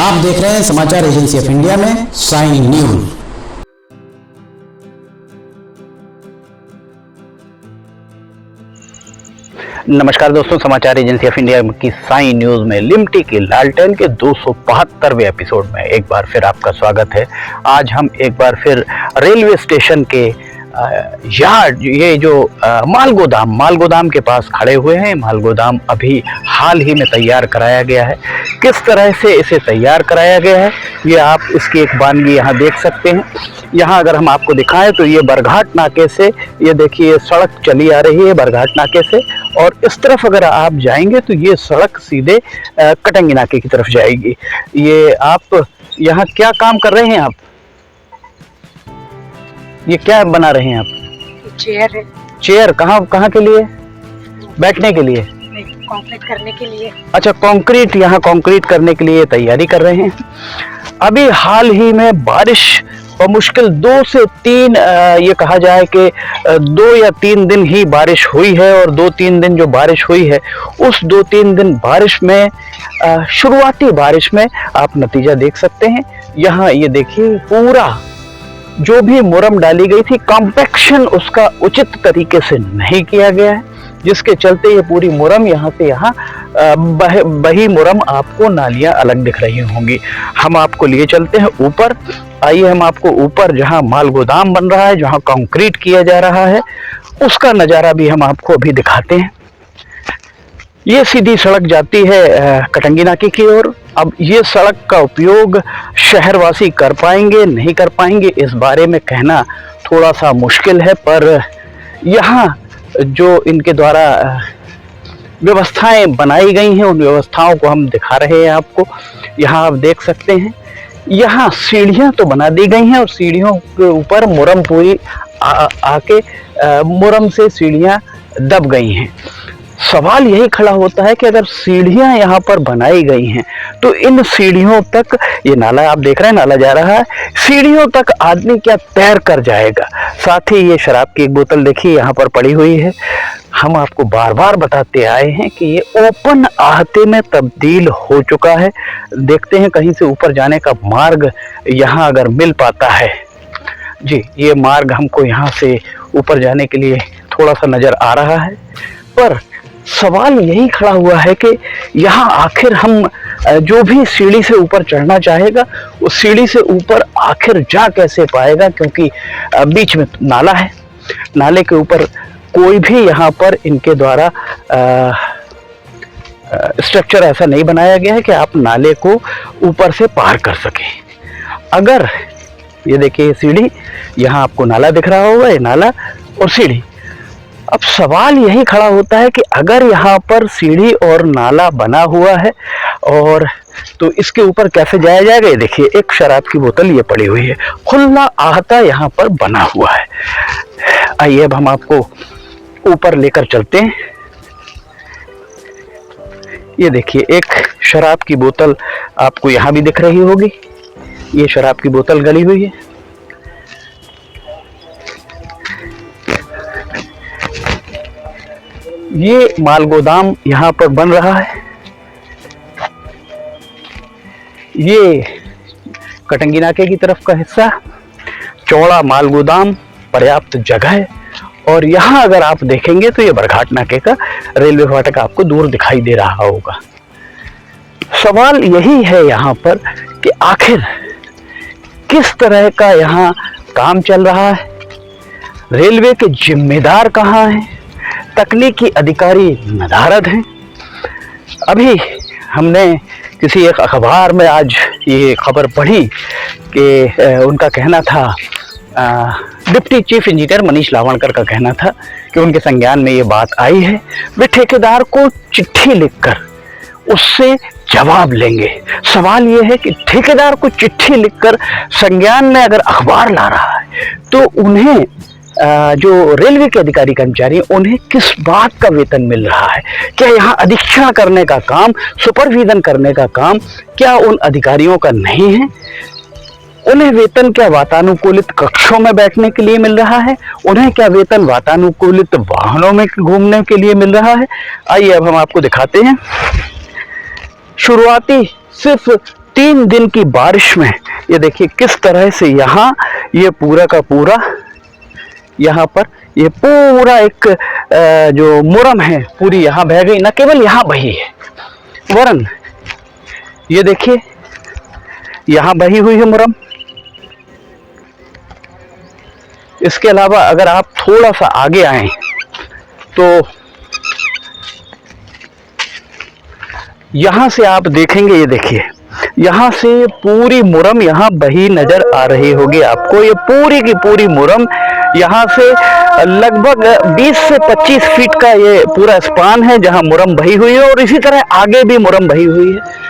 आप देख रहे हैं समाचार एजेंसी ऑफ इंडिया में साइन न्यूज। नमस्कार दोस्तों, समाचार एजेंसी ऑफ इंडिया की साइन न्यूज में लिमटी की लालटेन के 272वें एपिसोड में एक बार फिर आपका स्वागत है। आज हम एक बार फिर रेलवे स्टेशन के यार्ड, ये जो माल गोदाम के पास खड़े हुए हैं। माल गोदाम अभी हाल ही में तैयार कराया गया है। किस तरह से इसे तैयार कराया गया है ये आप इसकी एक वानगी यहाँ देख सकते हैं। यहाँ अगर हम आपको दिखाएं तो ये बरघाट नाके से, ये देखिए सड़क चली आ रही है बरघाट नाके से, और इस तरफ अगर आप जाएंगे तो ये सड़क सीधे कटंगी नाके की तरफ जाएगी। ये आप यहाँ क्या काम कर रहे हैं? आप ये क्या बना रहे हैं आप? चेयर है। चेयर कहाँ के लिए? बैठने के लिए? कंक्रीट करने के लिए। अच्छा, कंक्रीट, यहाँ कंक्रीट करने के लिए तैयारी कर रहे हैं। अभी हाल ही में बारिश मुश्किल 2 से 3, ये कहा जाए कि 2 या 3 दिन ही बारिश हुई है, और 2-3 दिन जो बारिश हुई है उस 2-3 दिन बारिश में, शुरुआती बारिश में आप नतीजा देख सकते हैं। यहाँ ये देखिए पूरा जो भी मुरम डाली गई थी, कॉम्पैक्शन उसका उचित तरीके से नहीं किया गया है, जिसके चलते ये पूरी मुरम यहाँ से यहाँ बही मुरम आपको नालियां अलग दिख रही होंगी। हम आपको लिए चलते हैं ऊपर। आइए हम आपको ऊपर जहाँ माल गोदाम बन रहा है, जहाँ कंक्रीट किया जा रहा है, उसका नज़ारा भी हम आपको अभी दिखाते हैं। ये सीधी सड़क जाती है कटंगी नाके की ओर। अब ये सड़क का उपयोग शहरवासी कर पाएंगे नहीं कर पाएंगे इस बारे में कहना थोड़ा सा मुश्किल है, पर यहाँ जो इनके द्वारा व्यवस्थाएं बनाई गई हैं उन व्यवस्थाओं को हम दिखा रहे हैं आपको। यहाँ आप देख सकते हैं, यहाँ सीढ़ियाँ तो बना दी गई हैं और सीढ़ियों के ऊपर मुरम पूरी आके मुरम से सीढ़ियाँ दब गई हैं। सवाल यही खड़ा होता है कि अगर सीढ़ियां यहाँ पर बनाई गई हैं तो इन सीढ़ियों तक, ये नाला आप देख रहे हैं, नाला जा रहा है, सीढ़ियों तक आदमी क्या तैर कर जाएगा? साथ ही ये शराब की एक बोतल देखिए यहाँ पर पड़ी हुई है। हम आपको बार बार बताते आए हैं कि ये ओपन आहते में तब्दील हो चुका है। देखते हैं कहीं से ऊपर जाने का मार्ग यहाँ अगर मिल पाता है। जी, ये मार्ग हमको यहाँ से ऊपर जाने के लिए थोड़ा सा नज़र आ रहा है, पर सवाल यही खड़ा हुआ है कि यहाँ आखिर हम जो भी सीढ़ी से ऊपर चढ़ना चाहेगा उस सीढ़ी से ऊपर आखिर जा कैसे पाएगा, क्योंकि बीच में नाला है। नाले के ऊपर कोई भी यहाँ पर इनके द्वारा स्ट्रक्चर ऐसा नहीं बनाया गया है कि आप नाले को ऊपर से पार कर सकें। अगर ये देखिए सीढ़ी, यहाँ आपको नाला दिख रहा होगा, ये नाला और सीढ़ी। अब सवाल यही खड़ा होता है कि अगर यहाँ पर सीढ़ी और नाला बना हुआ है और तो इसके ऊपर कैसे जाया जाएगा? ये देखिए एक शराब की बोतल ये पड़ी हुई है, खुला आहता यहाँ पर बना हुआ है। आइए अब हम आपको ऊपर लेकर चलते हैं। ये देखिए एक शराब की बोतल आपको यहाँ भी दिख रही होगी, ये शराब की बोतल गली हुई है। ये माल गोदाम यहाँ पर बन रहा है। ये कटंगी नाके की तरफ का हिस्सा, चौड़ा माल गोदाम, पर्याप्त जगह है, और यहाँ अगर आप देखेंगे तो ये बरघाट नाके का रेलवे फाटक आपको दूर दिखाई दे रहा होगा। सवाल यही है यहाँ पर कि आखिर किस तरह का यहाँ काम चल रहा है, रेलवे के जिम्मेदार कहाँ हैं, तकनीकी अधिकारी नदारद हैं। अभी हमने किसी एक अखबार में आज ये खबर पढ़ी कि उनका कहना था, डिप्टी चीफ इंजीनियर मनीष लावणकर का कहना था कि उनके संज्ञान में ये बात आई है, वे ठेकेदार को चिट्ठी लिखकर उससे जवाब लेंगे। सवाल ये है कि ठेकेदार को चिट्ठी लिखकर संज्ञान में अगर अखबार ला रहा है तो उन्हें जो रेलवे के अधिकारी कर्मचारी हैं उन्हें किस बात का वेतन मिल रहा है? क्या यहाँ अधीक्षण करने का काम, सुपरविजन करने का काम क्या उन अधिकारियों का नहीं है? उन्हें वेतन क्या वातानुकूलित कक्षों में बैठने के लिए मिल रहा है? उन्हें क्या वेतन वातानुकूलित वाहनों में घूमने के लिए मिल रहा है? आइए अब हम आपको दिखाते हैं। शुरुआती सिर्फ 3 दिन की बारिश में ये देखिए किस तरह से यहाँ ये पूरा का पूरा यहाँ पर ये पूरा एक जो मुरम है पूरी यहाँ बह गई। न केवल यहाँ बही है वरन ये देखिए यहाँ बही हुई है मुरम। इसके अलावा अगर आप थोड़ा सा आगे आए तो यहां से आप देखेंगे, ये देखिए यहां से पूरी मुरम यहाँ बही नजर आ रही होगी आपको। ये पूरी की पूरी मुरम यहाँ से लगभग 20 से 25 फीट का ये पूरा स्पान है जहां मुरम बही हुई है और इसी तरह आगे भी मुरम बही हुई है।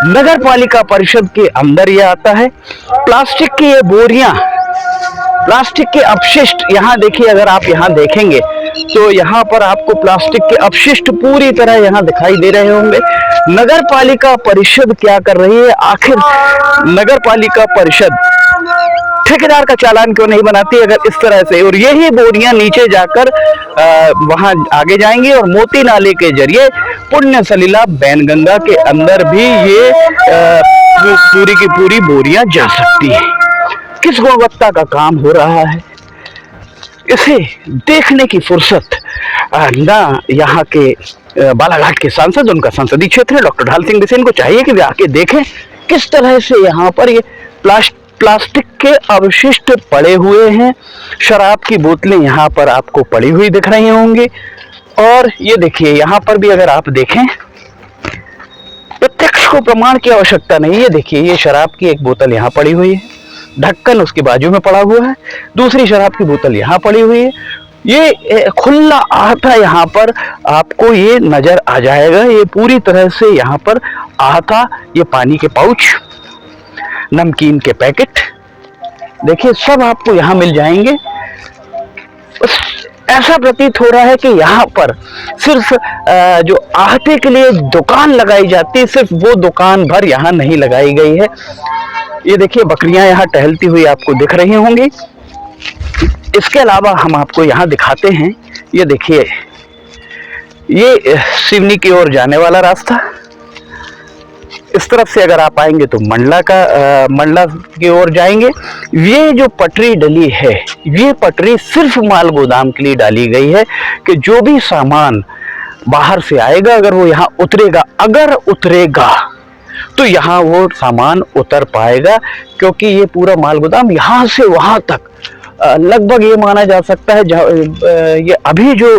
नगर पालिका परिषद के अंदर ये आता है। प्लास्टिक की ये बोरियां, प्लास्टिक के अपशिष्ट यहाँ देखिए, अगर आप यहाँ देखेंगे तो यहाँ पर आपको प्लास्टिक के अपशिष्ट पूरी तरह यहाँ दिखाई दे रहे होंगे। नगर पालिका परिषद क्या कर रही है आखिर? नगर पालिका परिषद ठेकेदार का चालान क्यों नहीं बनाती अगर इस तरह से? और यही बोरियां नीचे जाकर वहां आगे जाएंगी और मोती नाले के जरिए पुण्य सलीला बैनगंगा के अंदर भी ये पूरी की पूरी बोरियां जा सकती है। किस गुणवत्ता का काम हो रहा है, इसे देखने की फुर्सत ना यहाँ के बालाघाट के सांसद, उनका संसदीय क्षेत्र है डॉक्टर ढाल सिंह बिसेन को चाहिए कि वे आके देखें किस तरह से यहाँ पर ये प्लास्टिक के अवशिष्ट पड़े हुए हैं। शराब की बोतलें यहाँ पर आपको पड़ी हुई दिख रही होंगी। और ये देखिए यहाँ पर भी अगर आप देखें, प्रत्यक्ष को प्रमाण की आवश्यकता नहीं। ये देखिए ये शराब की एक बोतल यहाँ पड़ी हुई है, ढक्कन उसके बाजू में पड़ा हुआ है, दूसरी शराब की बोतल यहाँ पड़ी हुई है। ये खुला आहता यहाँ पर आपको ये नजर आ जाएगा। ये पूरी तरह से यहाँ पर आहता, ये पानी के पाउच, नमकीन के पैकेट देखिए सब आपको यहाँ मिल जाएंगे। ऐसा प्रतीत हो रहा है कि यहाँ पर सिर्फ जो आहते के लिए दुकान लगाई जाती है, सिर्फ वो दुकान भर यहाँ नहीं लगाई गई है। ये देखिए बकरियां यहाँ टहलती हुई आपको दिख रही होंगी। इसके अलावा हम आपको यहाँ दिखाते हैं, ये देखिए ये सिवनी की ओर जाने वाला रास्ता। इस तरफ से अगर आप आएंगे तो मंडला की ओर जाएंगे। ये जो पटरी डली है, ये पटरी सिर्फ माल गोदाम के लिए डाली गई है कि जो भी सामान बाहर से आएगा अगर वो यहाँ उतरेगा तो यहाँ वो सामान उतर पाएगा, क्योंकि ये पूरा माल गोदाम यहाँ से वहां तक लगभग ये माना जा सकता है ये अभी जो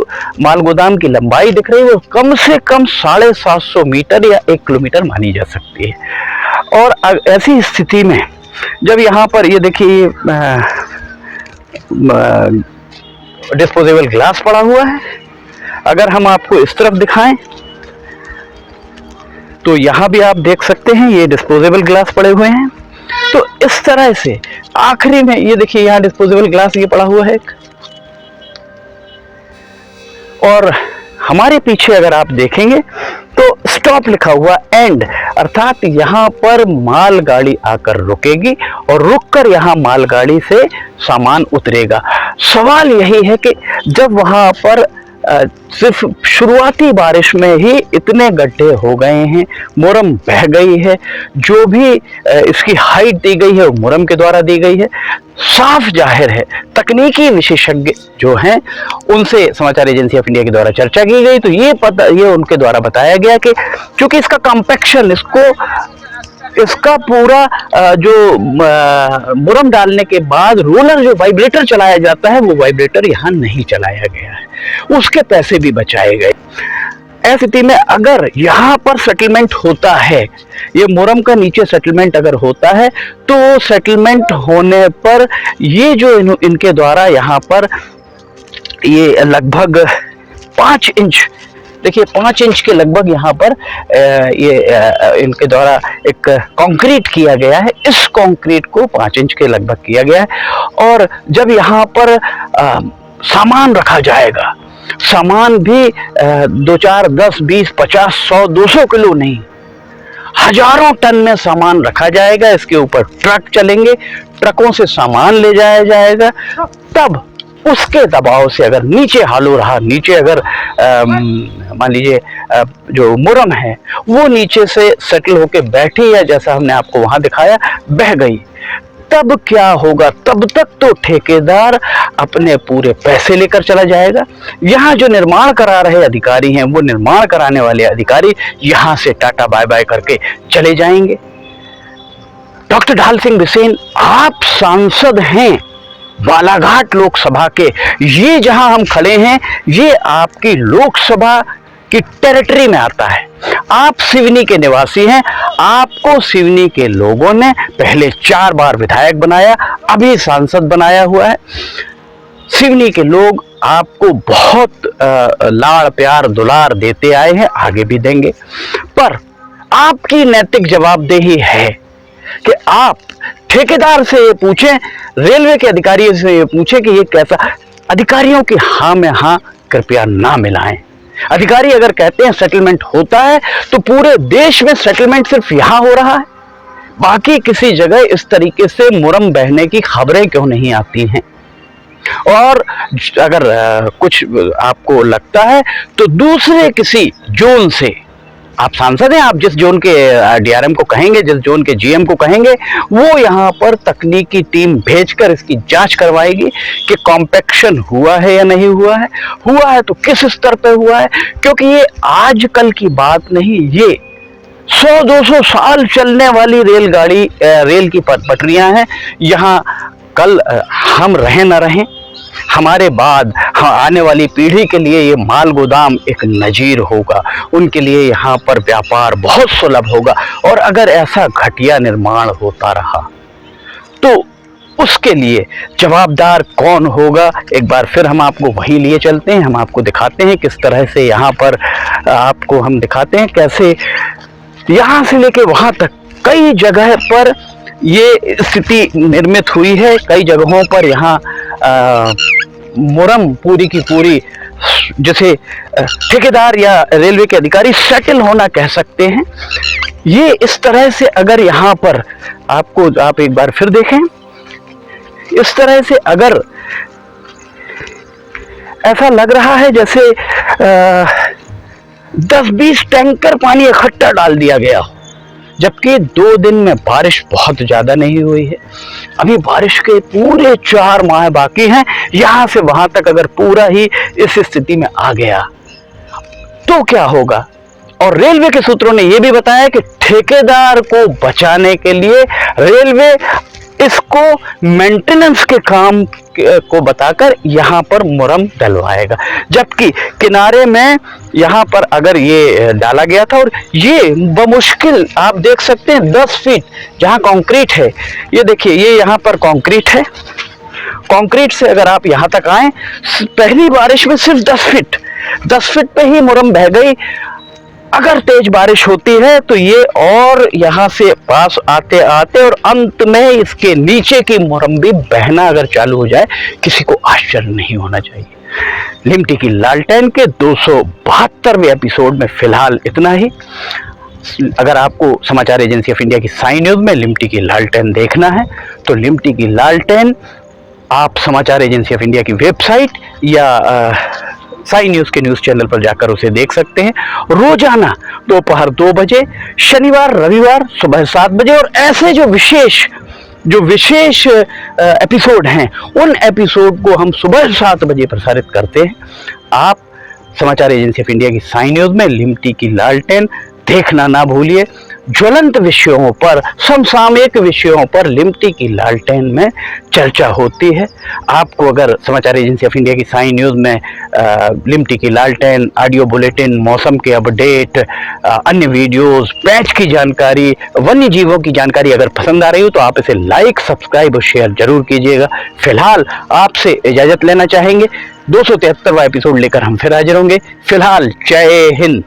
माल गोदाम की लंबाई दिख रही है वो कम से कम 750 मीटर या 1 किलोमीटर मानी जा सकती है। और ऐसी स्थिति में जब यहाँ पर ये देखिए डिस्पोजेबल ग्लास पड़ा हुआ है, अगर हम आपको इस तरफ दिखाएं तो यहाँ भी आप देख सकते हैं ये डिस्पोजेबल ग्लास पड़े हुए हैं। तो इस तरह से आखिरी में ये देखिए यहाँ डिस्पोजेबल ग्लास ये पड़ा हुआ है एक। और हमारे पीछे अगर आप देखेंगे तो स्टॉप लिखा हुआ एंड, अर्थात यहाँ पर मालगाड़ी आकर रुकेगी और रुककर यहाँ मालगाड़ी से सामान उतरेगा। सवाल यही है कि जब वहाँ पर सिर्फ शुरुआती बारिश में ही इतने गड्ढे हो गए हैं, मुरम बह गई है, जो भी इसकी हाइट दी गई है वो मुरम के द्वारा दी गई है। साफ जाहिर है तकनीकी विशेषज्ञ जो हैं उनसे समाचार एजेंसी ऑफ इंडिया के द्वारा चर्चा की गई तो ये उनके द्वारा बताया गया कि क्योंकि इसका कॉम्पैक्शन, इसका पूरा जो मुरम डालने के बाद रोलर जो वाइब्रेटर चलाया जाता है वो वाइब्रेटर यहाँ नहीं चलाया गया है, उसके पैसे भी बचाए गए। ऐसी स्थिति में अगर यहाँ पर सेटलमेंट होता है, ये मुरम का नीचे सेटलमेंट अगर होता है तो सेटलमेंट होने पर ये जो इनके द्वारा यहाँ पर ये लगभग 5 इंच, देखिए 5 इंच के लगभग यहाँ पर ये इनके द्वारा एक कंक्रीट किया गया है। इस कंक्रीट को 5 इंच के लगभग किया गया है। और जब यहाँ पर सामान रखा जाएगा, सामान भी 2, 4, 10, 20, 50, 100, 200 किलो नहीं, हजारों टन में सामान रखा जाएगा। इसके ऊपर ट्रक चलेंगे, ट्रकों से सामान ले जाया जाएगा, तब उसके दबाव से अगर नीचे हालो रहा, नीचे अगर मान लीजिए जो मुरम है वो नीचे से सेटल होके बैठी, या जैसा हमने आपको वहां दिखाया बह गई, तब क्या होगा? तब तक तो ठेकेदार अपने पूरे पैसे लेकर चला जाएगा। यहाँ जो निर्माण करा रहे अधिकारी हैं, वो निर्माण कराने वाले अधिकारी यहाँ से टाटा बाय बाय करके चले जाएंगे। डॉक्टर ढाल सिंह बिसेन, आप सांसद हैं बालाघाट लोकसभा के। ये जहां हम खड़े हैं ये आपकी लोकसभा की टेरिटरी में आता है। आप सिवनी के निवासी हैं, आपको सिवनी के लोगों ने पहले 4 बार विधायक बनाया, अभी सांसद बनाया हुआ है। सिवनी के लोग आपको बहुत लाड़ प्यार दुलार देते आए हैं, आगे भी देंगे। पर आपकी नैतिक जवाबदेही है कि आप ठेकेदार से ये पूछें, रेलवे के अधिकारियों से ये पूछें कि ये कैसा। अधिकारियों की हाँ में हाँ कृपया ना मिलाएं। अधिकारी अगर कहते हैं सेटलमेंट होता है तो पूरे देश में सेटलमेंट सिर्फ यहां हो रहा है, बाकी किसी जगह इस तरीके से मुरम बहने की खबरें क्यों नहीं आती हैं? और अगर कुछ आपको लगता है तो दूसरे किसी जोन से, आप सांसद हैं, आप जिस जोन के डीआरएम को कहेंगे, जिस जोन के जीएम को कहेंगे, वो यहाँ पर तकनीकी टीम भेजकर इसकी जांच करवाएगी कि कॉम्पैक्शन हुआ है या नहीं हुआ है तो किस स्तर पे हुआ है। क्योंकि ये आजकल की बात नहीं, ये 100-200 साल चलने वाली रेलगाड़ी, रेल की पटरियां हैं। यहाँ कल हम रहें न रहें, हमारे बाद आने वाली पीढ़ी के लिए ये माल गोदाम एक नजीर होगा, उनके लिए यहाँ पर व्यापार बहुत सुलभ होगा। और अगर ऐसा घटिया निर्माण होता रहा तो उसके लिए जवाबदार कौन होगा? एक बार फिर हम आपको वहीं लिए चलते हैं, हम आपको दिखाते हैं किस तरह से यहाँ पर आपको हम दिखाते हैं कैसे यहाँ से लेके वहाँ तक कई जगह पर ये स्थिति निर्मित हुई है। कई जगहों पर यहाँ मुरम पूरी की पूरी, जैसे ठेकेदार या रेलवे के अधिकारी सेटल होना कह सकते हैं। ये इस तरह से अगर यहाँ पर आपको, आप एक बार फिर देखें, इस तरह से अगर ऐसा लग रहा है जैसे 10-20 टैंकर पानी इकट्ठा डाल दिया गया हो, जबकि 2 दिन में बारिश बहुत ज्यादा नहीं हुई है। अभी बारिश के पूरे 4 माह बाकी हैं। यहां से वहां तक अगर पूरा ही इस स्थिति में आ गया तो क्या होगा? और रेलवे के सूत्रों ने यह भी बताया कि ठेकेदार को बचाने के लिए रेलवे इसको मेंटेनेंस के काम को बताकर यहाँ पर मुरम डलवाएगा, जबकि किनारे में यहाँ पर अगर ये डाला गया था, और ये बमुश्किल आप देख सकते हैं 10 फीट जहाँ कंक्रीट है, ये देखिए ये यहाँ पर कंक्रीट है, कंक्रीट से अगर आप यहाँ तक आए, पहली बारिश में सिर्फ 10 फीट पे ही मुरम बह गई। अगर तेज बारिश होती है तो ये और यहाँ से पास आते आते और अंत में इसके नीचे की मुरम भी बहना अगर चालू हो जाए, किसी को आश्चर्य नहीं होना चाहिए। लिमटी की लालटेन के 272वें एपिसोड में फिलहाल इतना ही। अगर आपको समाचार एजेंसी ऑफ इंडिया की साई न्यूज में लिमटी की लालटेन देखना है तो लिमटी की लालटेन आप समाचार एजेंसी ऑफ इंडिया की वेबसाइट या साई न्यूज के न्यूज चैनल पर जाकर उसे देख सकते हैं। रोजाना दोपहर 2 बजे, शनिवार रविवार सुबह 7 बजे, और ऐसे जो विशेष एपिसोड हैं उन एपिसोड को हम सुबह 7 बजे प्रसारित करते हैं। आप समाचार एजेंसी ऑफ इंडिया की साई न्यूज में लिमटी की लालटेन देखना ना भूलिए। ज्वलंत विषयों पर, समसामयिक विषयों पर लिमटी की लालटेन में चर्चा होती है। आपको अगर समाचार एजेंसी ऑफ इंडिया की साई न्यूज़ में लिमटी की लालटेन, ऑडियो बुलेटिन, मौसम के अपडेट, अन्य वीडियोस, पैच की जानकारी, वन्य जीवों की जानकारी अगर पसंद आ रही हो तो आप इसे लाइक, सब्सक्राइब और शेयर जरूर कीजिएगा। फिलहाल आपसे इजाज़त लेना चाहेंगे। 273वां एपिसोड लेकर हम फिर हाजिर होंगे। फिलहाल जय हिंद।